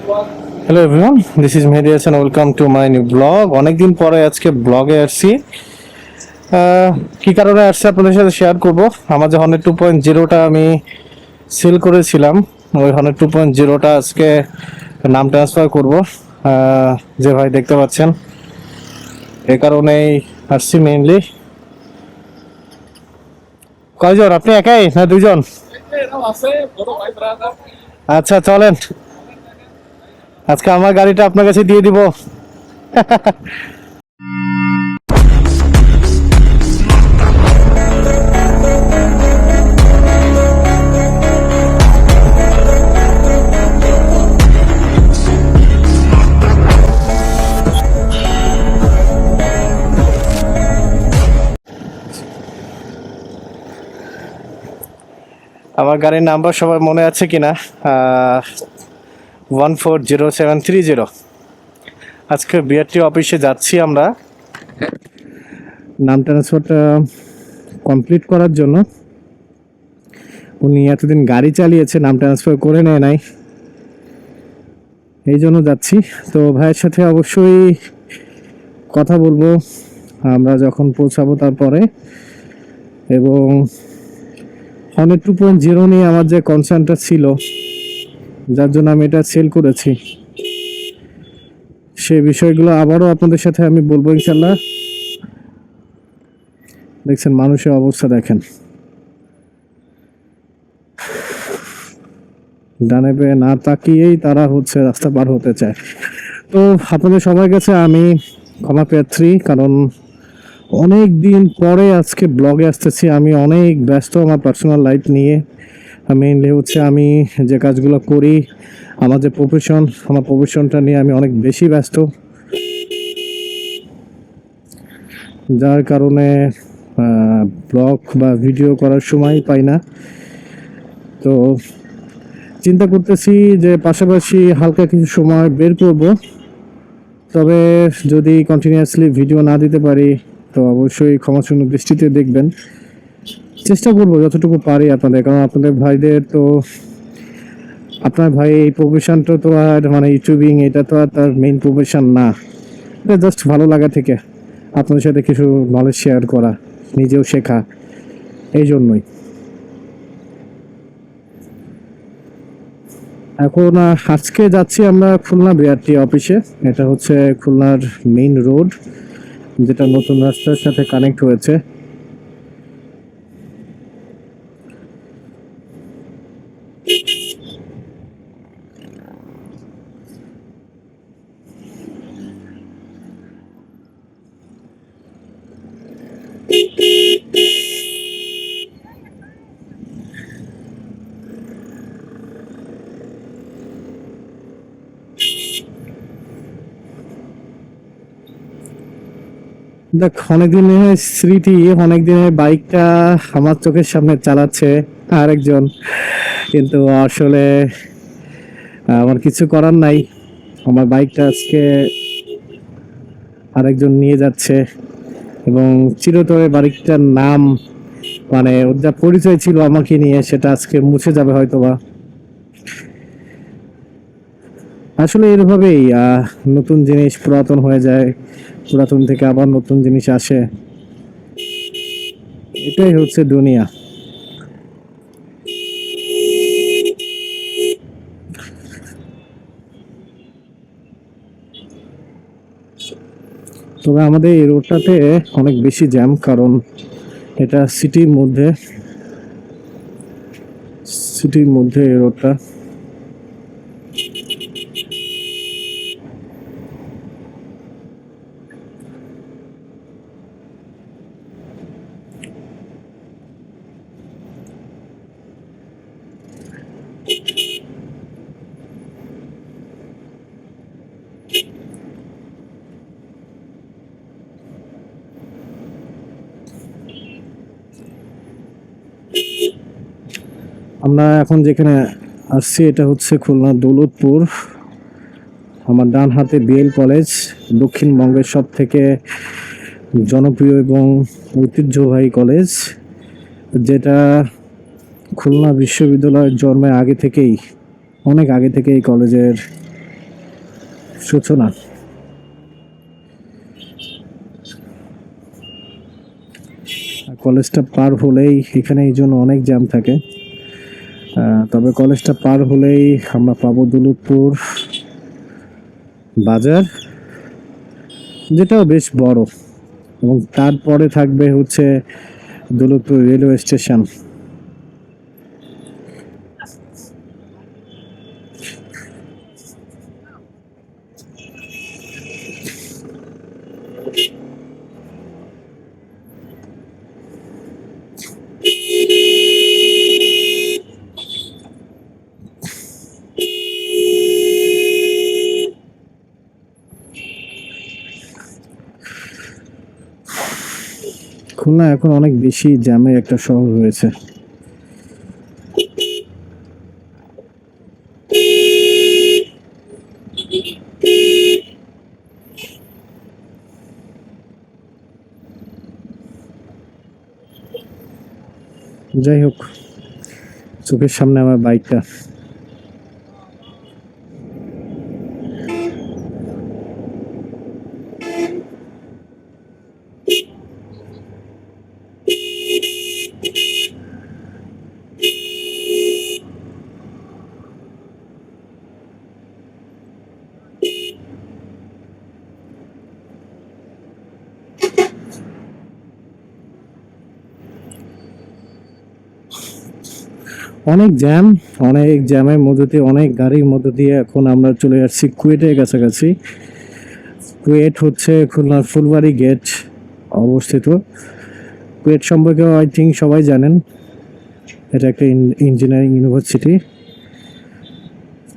Hello everyone, this is Mehedi Hasan. Welcome to my new blog. অনেকদিন পরে আজকে ব্লগে আসছি। কি কারণে আসছে আপনাদের সাথে শেয়ার করব। আমার যে হর্নেট 2.0টা আমি সেল করেছিলাম, ওই হর্নেট 2.0টা আজকে নাম ট্রান্সফার করব। যে ভাই দেখতে পাচ্ছেন, এ কারণেই আসছি মেইনলি। কয়জন আপনি? একাই না দুইজন? আচ্ছা চলেন, আজকে আমার গাড়িটা আপনার কাছে দিয়ে দিব। আমার গাড়ির নাম্বার সবার মনে আছে কিনা? 140730। আজকে বিআরটি অফিসে যাচ্ছি আমরা নাম ট্রান্সফারটা কমপ্লিট করার জন্য। উনি এতদিন গাড়ি চালিয়েছে, নাম ট্রান্সফার করে নেয় নাই, এই জন্য যাচ্ছি। তো ভাইয়ের সাথে অবশ্যই কথা বলবো আমরা যখন পৌঁছাবো তারপরে। এবং হর্নেট 2.0 নিয়ে আমার যে কনসার্নটা ছিল, যার জন্য আমি এটা সেল করেছি, সেই বিষয়গুলো আবারও আপনাদের সাথে আমি বলবো ইনশাল্লাহ। দেখছেন মানুষের অবস্থা, দেখেন ডানে পেয়ে না তাকিয়েই তারা রাস্তা পার হতে চায়। তো আপনাদের সবার কাছে আমি ক্ষমা প্রার্থী, কারণ অনেক দিন পরে আজকে ব্লগে আসতেছি। আমি অনেক ব্যস্ত আমার পার্সোনাল লাইফ নিয়ে। মেইনলি আমি যে কাজগুলো করি, আমার যে প্রফেশন, আমার প্রফেশনটা নিয়ে আমি অনেক বেশি ব্যস্ত, যার কারণে ব্লগ বা ভিডিও করার সময় পাই না। তো চিন্তা করতেছি যে পাশাপাশি হালকা কিছু সময় বের করব। তবে যদি কন্টিনিউয়াসলি ভিডিও না দিতে পারি তো অবশ্যই ক্ষমাসুন্দর দৃষ্টিতে দেখবেন। চেষ্টা করব যতটুকু পারি আপনাদের, কারণ আপনাদের ভাইদের তো, আপনার ভাই এই প্রফেশনটা তো আর ইউটিউবিং, এটা তো আর তার মেইন প্রফেশন না। এটা জাস্ট ভালো লাগা থেকে আপনাদের সাথে কিছু নলেজ শেয়ার করা, নিজেও শেখা, এই জন্যই। এখন আজকে যাচ্ছি আমরা খুলনা বিআরটি অফিসে। এটা খুলনার মেইন রোড, যেটা নতুন রাস্তার সাথে কানেক্ট হয়েছে। দেখ, অনেকদিনের স্মৃতি, অনেকদিনের বাইকটা আমার চোখের সামনে চালাচ্ছে আরেকজন, কিন্তু আসলে আমার কিছু করার নাই। আমার বাইকটা আজকে আরেকজন নিয়ে যাচ্ছে, এবং চিরতরে বাইকটার নাম, ওর যা পরিচয় ছিল আমাকে নিয়ে, সেটা আজকে মুছে যাবে হয়তোবা। আসলে এভাবেই নতুন জিনিস পুরাতন হয়ে যায়, পুরাতন থেকে আবার নতুন জিনিস আসে, এটাই হচ্ছে দুনিয়া। তবে আমাদের এই রোডটাতে অনেক বেশি জ্যাম, কারণ এটা সিটির মধ্যে এই রোডটা। আমরা এখন যেখানে আসছি এটা খুলনা দৌলতপুর। আমার ডান হাতে বিএল কলেজ, দক্ষিণবঙ্গের সব থেকে জনপ্রিয় এবং ঐতিহ্যবাহী কলেজ, যেটা খুলনা বিশ্ববিদ্যালয়ের জন্মের আগে থেকেই, অনেক আগে থেকেই কলেজের সূচনা। কলেজটা পার হলেই এখানে এই জন্য অনেক জ্যাম থাকে, তবে কলেজটা পার হলেই আমরা পাবো দৌলতপুর বাজার, যেটাও বেশ বড়, এবং তারপরে থাকবে হচ্ছে দৌলতপুর রেলওয়ে স্টেশন। খুলনা এখন অনেক বেশি জ্যামের একটা শহর হয়েছে। যাই হোক, চোখের সামনে আমার বাইকটা। অনেক জ্যাম, অনেক জ্যামের মধ্যে দিয়ে, অনেক গাড়ির মধ্যে দিয়ে এখন আমরা চলে আসছি কুয়েটের কাছাকাছি। কুয়েট হচ্ছে খুলনার ফুলবাড়ি গেট অবস্থিত। কুয়েট সম্পর্কে আই থিঙ্ক সবাই জানেন, এটা একটা ইঞ্জিনিয়ারিং ইউনিভার্সিটি।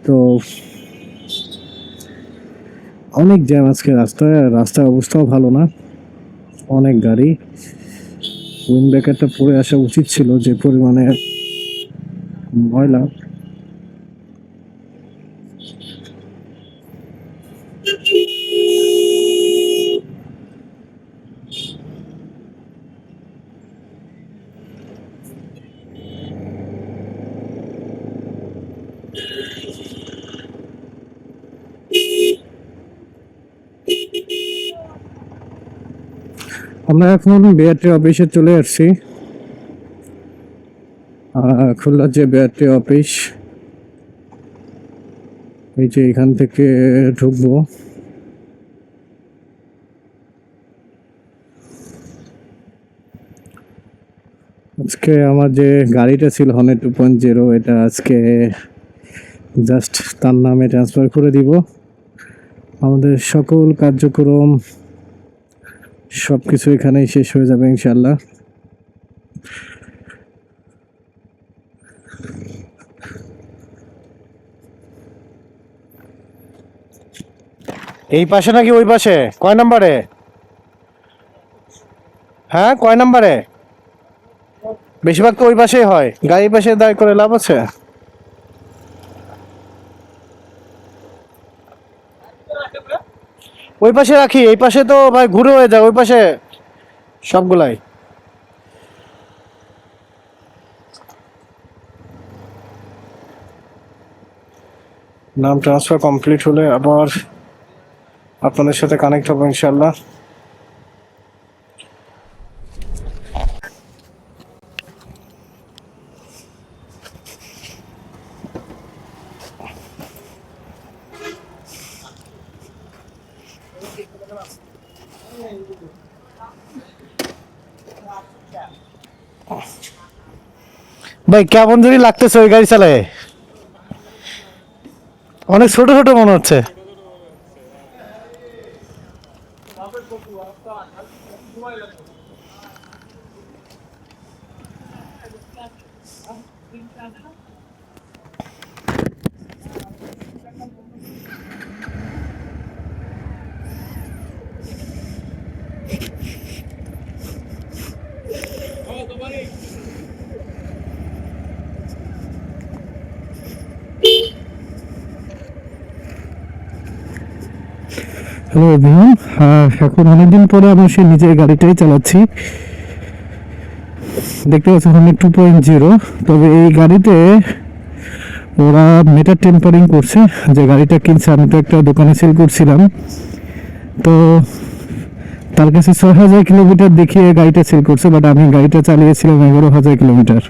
তো অনেক জ্যাম আজকে রাস্তায়, রাস্তার অবস্থাও ভালো না, অনেক গাড়ি। উইন্ড ব্রেকারটা পরে আসা উচিত ছিল, যে পরিমাণে ময়লা। আমরা এখন বিআরটি অফিসে চলে আসছি। খুলনার যে বিআরটি অফিস, এই যে এখান থেকে ঢুকবো। আজকে আমার যে গাড়িটা ছিল হর্নেট 2.0, এটা আজকে জাস্ট তার নামে ট্রান্সফার করে দিব। আমাদের সকল কার্যক্রম সবকিছু এখানেই শেষ হয়ে যাবে ইনশাল্লাহ। এই পাশে নাকি ওই পাশে? কয় নাম্বারে? হ্যাঁ, কয় নাম্বারে? বেশিরভাগ তো ওই পাশেই হয়, গাড়ির পাশে দাঁড় করে লাভ আছে? ওই পাশে রাখি, এই পাশে তো ভাই ঘুরে হয়ে যায়, ওই পাশে সবগুলাই। নাম ট্রান্সফার কমপ্লিট হলে আবার আপনাদের সাথে কানেক্ট হবো ইনশাল্লাহ। ভাই কেমন যদি লাগতেছে ওই গাড়ি চালায়? অনেক ছোট ছোট মনে হচ্ছে। হ্যালো এভরিওয়ান, এখন অনেকদিন পরে আমি সেই নিজের গাড়িটাই চালাচ্ছি। দেখতে পাচ্ছি হর্নেট 2.0। তবে এই গাড়িতে ওরা মিটার টেম্পারিং করছে, যে গাড়িটা কিনছে আমি তো একটা দোকানে সেল করছিলাম, তো তার কাছে 6,000 কিলোমিটার দেখিয়ে গাড়িটা সেল করছে, বাট আমি গাড়িটা চালিয়েছিলাম 11,000 কিলোমিটার।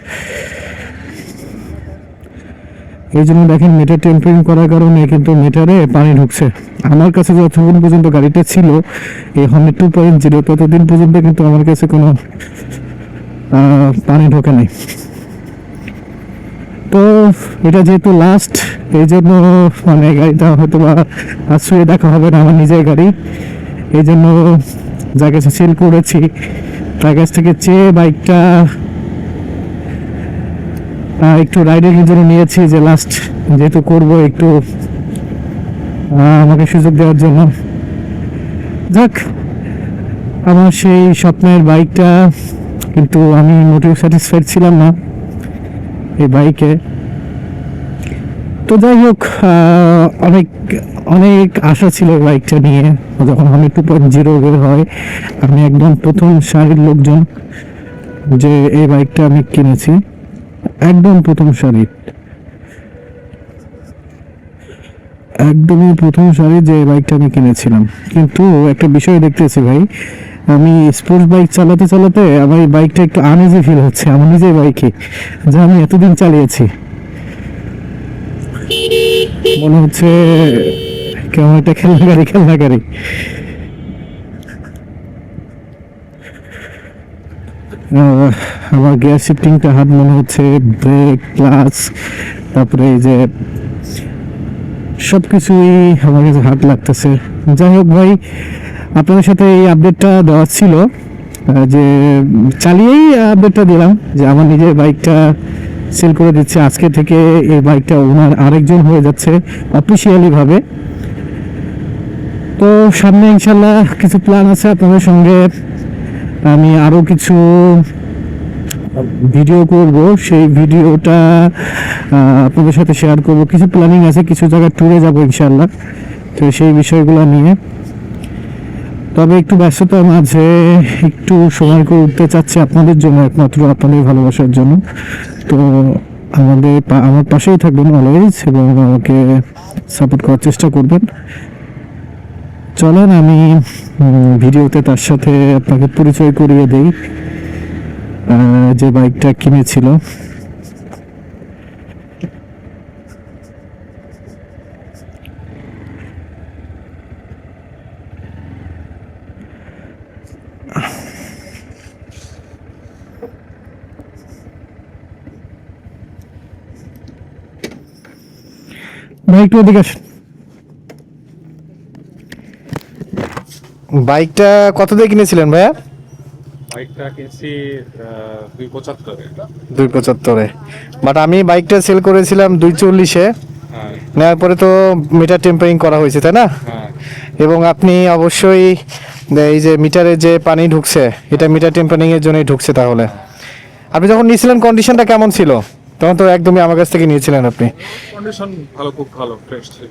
এই জন্য দেখেন মিটার টেম্পারিং করার কারণে কিন্তু মিটারে পানি ঢুকছে। আমার কাছে যতক্ষণ পর্যন্ত গাড়িটা ছিল এই হর্নেট 2.0 ততদিন পর্যন্ত কিন্তু আমার কাছে কোনো পানি ঢোকে নাই। তো এটা যেহেতু লাস্ট, এই জন্য মানে গাড়িটা হয়তো বা শুয়ে দেখা হবে না, আমার নিজের গাড়ি। এই জন্য যার কাছে সেল করেছি তার কাছ থেকে চেয়ে বাইকটা একটু রাইডিংয়ের জন্য নিয়েছি, যে লাস্ট যেহেতু করবো একটু আমাকে সুযোগ দেওয়ার জন্য। যাক, আমার সেই স্বপ্নের বাইকটা, কিন্তু আমি মোটেও স্যাটিসফাইড ছিলাম না এই বাইকে। তো যাই হোক, অনেক অনেক আশা ছিল এই বাইকটা নিয়ে। যখন আমি 2.0 বের হয়, আমি একদম প্রথম সারির লোকজন যে এই বাইকটা আমি কিনেছি, একদম প্রথম সারির, একদমই প্রথম সারি যে বাইকটা আমি কিনেছিলাম। কিন্তু একটা বিষয় দেখতেছি ভাই, আমি স্পোর্টস বাইক চালাতে চালাতে আমার এই বাইকটা একটু আনইজি ফিল হচ্ছে, আমার নিজের বাইকে যা আমি এতদিন চালিয়েছি। মনে হচ্ছে কেমন একটা খেলনা গাড়ি। আমার গিয়ার শিফটিংটা হাত মনে হচ্ছে, ব্রেক, ক্লাচ, তারপরে এই যে সবকিছুই আমার কাছে হাত লাগতেছে। যাই হোক ভাই, আপনাদের সাথে এই আপডেটটা দেওয়া ছিল, যে চালিয়েই আপডেটটা দিলাম যে আমার নিজের বাইকটা সেল করে দিচ্ছে। আজকে থেকে এই বাইকটা ওনার আরেকজন হয়ে যাচ্ছে অফিসিয়ালি ভাবে। তো সামনে ইনশাল্লাহ কিছু প্ল্যান আছে আপনাদের সঙ্গে, আমি আরো কিছু ভিডিও করব, সেই ভিডিওটা আপনাদের সাথে শেয়ার করব। কিছু প্ল্যানিং আছে, কিছু জায়গায় ট্যুরে যাব ইনশাল্লাহ, তো সেই বিষয়গুলো নিয়ে। তবে একটু ব্যস্ততার মাঝে একটু সময় করে উঠতে চাচ্ছি আপনাদের জন্য, একমাত্র আপনাদের ভালোবাসার জন্য। তো আমার পাশেই থাকবেন অলওয়েজ, এবং আমাকে সাপোর্ট করার চেষ্টা করবেন। চলেন আমি ভিডিওতে তার সাথে আপনাকে পরিচয় করিয়ে দেই যে বাইকটা কিনেছিল। বাইকটা ওদিকে আসেন। বাইকটা কত দিয়ে কিনেছিলেন ভাইয়া? বাইকটা কিনছি 275-এ, বাট আমি বাইকটা সেল করেছিলাম 240-এ। হ্যাঁ নেওয়ার পরে তো মিটার টেম্পারিং করা হয়েছে, তাই না? হ্যাঁ এবং আপনি অবশ্যই এই যে মিটারে যে পানি ঢুকছে, এটা মিটার টেম্পারিং এর জন্যই ঢুকছে। তাহলে আপনি যখন নিয়েছিলেন কন্ডিশনটা কেমন ছিল? তখন তো একদমই আমার কাছ থেকে নিয়েছিলেন আপনি। কন্ডিশন ভালো, খুব ভালো, ফ্রেশ ছিল।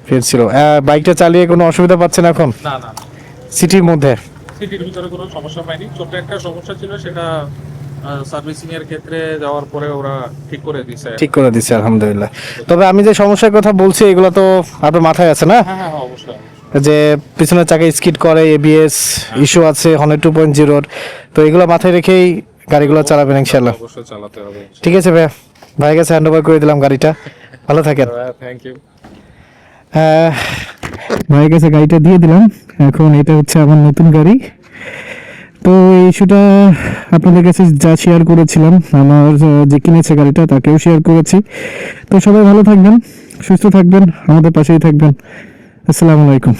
ফের ছিল। বাইকটা চালিয়ে কোনো অসুবিধা পাচ্ছেন এখন? না না, সিটির মধ্যে? সিটির ভিতরে কোনো সমস্যা পাইনি। ছোট একটা সমস্যা ছিল, সেটা সার্ভিসিং এর ক্ষেত্রে যাওয়ার পরে ওরা ঠিক করে দিয়েছে। ঠিক করে দিচ্ছে আলহামদুলিল্লাহ। তবে আমি যে সমস্যার কথা বলছি এগুলো তো আপনার মাথায় আছে না? হ্যাঁ হ্যাঁ হ্যাঁ, অবশ্যই। যে পিছনের চাকায় স্কিড করে, এবিএস ইস্যু আছে হর্নেট 2.0, তো এগুলো মাথায় রেখেই গাড়িগুলো চালাবেন ইনশাআল্লাহ। অবশ্যই চালাতে হবে। ঠিক আছে ভাইয়া, ভাইয়ের কাছে হ্যান্ড ওভার করে দিলাম গাড়িটা। ভালো থাকেন। Thank you. ভাইয়ের কাছে গাড়িটা দিয়ে দিলাম। এখন এটা হচ্ছে আমার নতুন গাড়ি। তো এই ইস্যুটা আপনাদের কাছে যা শেয়ার করেছিলাম, আমার যে কিনেছে গাড়িটা তাকেও শেয়ার করেছি। তো সবাই ভালো থাকবেন, সুস্থ থাকবেন, আমাদের পাশেই থাকবেন। আসসালামু আলাইকুম।